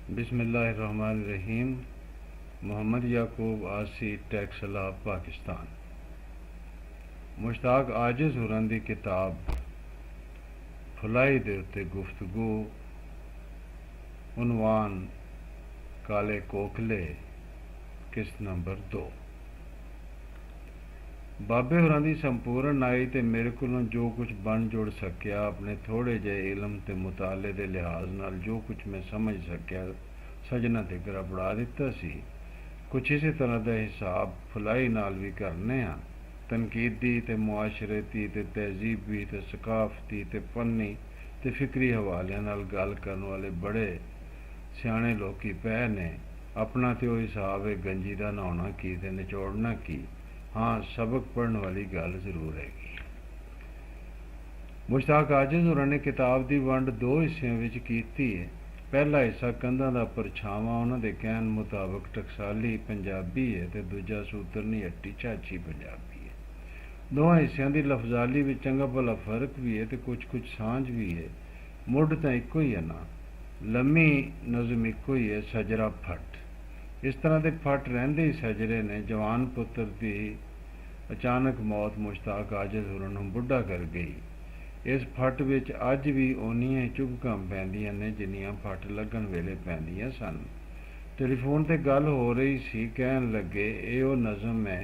बिस्मिल्लाहिर्रहमानिर्रहीम। मोहम्मद याकूब आसी टैक्सला पाकिस्तान। मुश्ताक आजिज़ हुरन दी किताब फुलाई दे उत्ते गुफ्तगू। उनवान काले कोकले, किस्त नंबर 2। बाबे हुरां दी संपूर्ण आई ते मेरे कोलों जो कुछ बन जुड़ सकिया, अपने थोड़े जे इलम ते मुताले दे लिहाज नाल जो कुछ मैं समझ सकिया सजना ते गड़बड़ा दिता सी। कुछ इस तरह का हिसाब फुलाई नाल भी करने आ। तनकीदी ते मुआशरती ते तहजीबी ते सकाफती ते फनी ते फिक्री हवालियां नाल गल करन वाले बड़े सियाणे लोकी पै ने। अपना तो हिसाब है गंजी का नहाना की ते निचोड़ना की। हाँ, सबक पढ़ने वाली गल जरूर हैगी। मुश्ताक आजिज़ होरां ने किताब की वंड 2 हिस्सों में की है। पहला हिस्सा कंधां दा परछावां उन्हां दे कहण मुताबक टकसाली पंजाबी है ते दूजा सूतरनी हट्टी झाची पंजाबी है। दोवां हिस्सों की लफजाली में चंगा भला फर्क भी है ते कुछ कुछ सांझ भी है। मुढ़ तो इको ही है ना, लम्मी नज़म इको ही है, सजरा फट। इस तरह के फट रहिंदे ही सजरे ने जवान पुत्र की अचानक मौत मुश्ताक आजिज़ होरां नूं बुढ़ा कर गई। इस फट विच अज भी उन्नियां ही चुभकां पैंदियां ने जिन्नियां फट लगन वेले पैंदियां सन। टेलीफोन ते गल हो रही सी, कहन लगे ये वो नज़म है,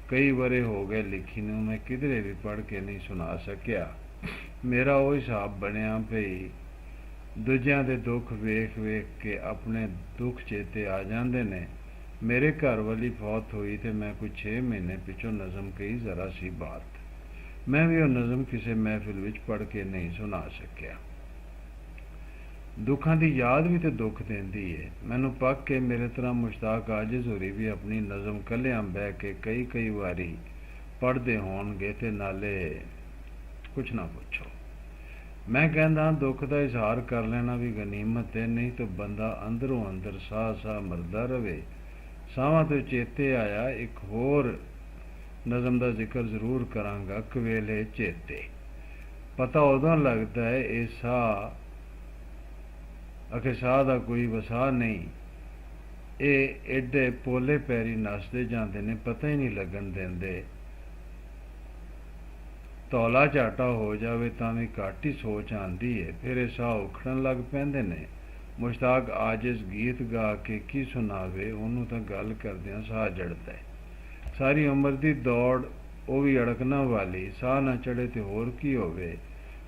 कई वरे हो गए लिखी नूं, मैं किधरे भी पढ़ के नहीं सुना सकिया। मेरा वो हिसाब बनिया भई दूजियां दे दुख वेख वेख के अपने दुख चेते आ जांदे ने। मेरे घर वाली फौत हुई तो मैं कुछ 6 महीने पिछों नज़म कही जरा सी बात। मैं भी वो नज़म किसी महफिल विच पढ़ के नहीं सुना सकिया। दुखां की याद भी तो दुख देंदी है। मैनू पक के मेरे तरह मुश्ताक आजिज़ होरी भी अपनी नज़म कलियां बह के कई कई वारी पढ़ते होणगे ते नाले कुछ ना पुछो। मैं कहता दुख का इजहार कर लेना भी गनीमत है, नहीं तो बंदा अंदरों अंदर साह साह मरदा रवे। सावां तो चेते आया एक होर नज़म का जिक्र जरूर करांगा, कवेले चेते। पता उदों लगता है ये साह का कोई वसा नहीं, ये एडे पोले पैरी नसते जाते ने, पता ही नहीं लगन देंदे। तौला झाटा हो जाए तो भी घट ही सोच आती है, फिर ये साह उखड़न लग पैंदे ने। मुश्ताक आजिज़ गीत गा के की सुनावे, उन्होंने तो गल करदियां साह जड़दा है। सारी उम्र की दौड़ वो भी अड़कना वाली, साह ना चढ़े तो होर की होवे।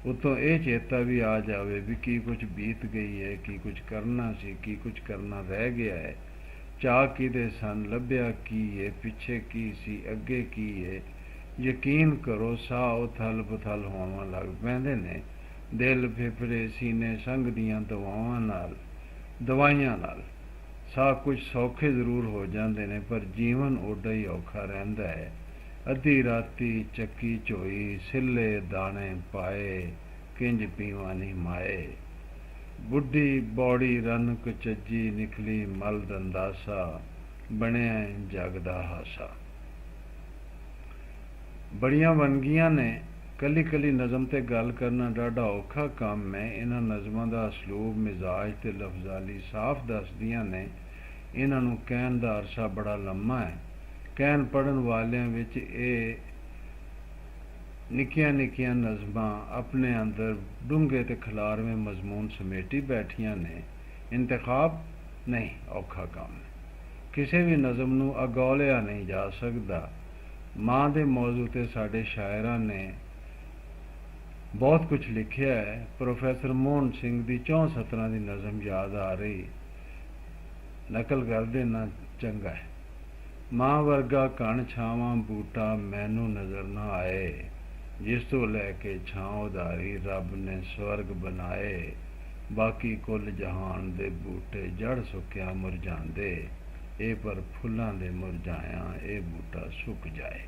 उतों ये चेता भी आ जाए भी की कुछ बीत गई है, की कुछ करना सी, की कुछ करना रह गया है। चाह की दे सन, लभ्या की है, पिछे की सी, अगे की है। यकीन करो साह उथल पुथल होवन लग पैंदे ने। दिल फेफड़े सीने संग दियां दवाइयां नाल साह कुछ सौखे जरूर हो जाते हैं, पर जीवन ओडा ही औखा रहिंदा है। अद्धी राती चक्की झोई, सिले दाने पाए, किंज पीवा नहीं माए। बुढ़ी बौड़ी रन कुचजी, निकली मल दंदासा, बनिया जग दा हासा। बड़ियां वनगियां ने, कली कली नज़म ते गल करना डाढ़ा औखा काम है। इन्हां नज़मां दा असलूब, मिजाज ते लफजाली साफ दसदियां ने। इन्हां नूं कहण दा अरसा बड़ा लम्मा है। कहण पढ़न वालियां विच ये निक्कियां निक्कियां नज़मां अपने अंदर डूंघे ते खलारवें मजमून समेटी बैठियां ने। इंतखाब नहीं औखा काम है, किसी भी नज़म नूं अगौलिया नहीं जा सकदा। माँ दे मौजू ते साडे शायरां ने बहुत कुछ लिखिया है। प्रोफैसर मोहन सिंह की 4 सतरां की नज़म याद आ रही, नकल कर देना चंगा है। माँ वर्गा कण छावां बूटा मैनू नज़र ना आए, जिस तो लैके छां उधारी रब ने स्वर्ग बनाए। बाकी कुल जहान दे बूटे जड़ सुक्या मुरझांदे, ए पर फुल्लां दे मुरझाया ए बूटा सुक जाए।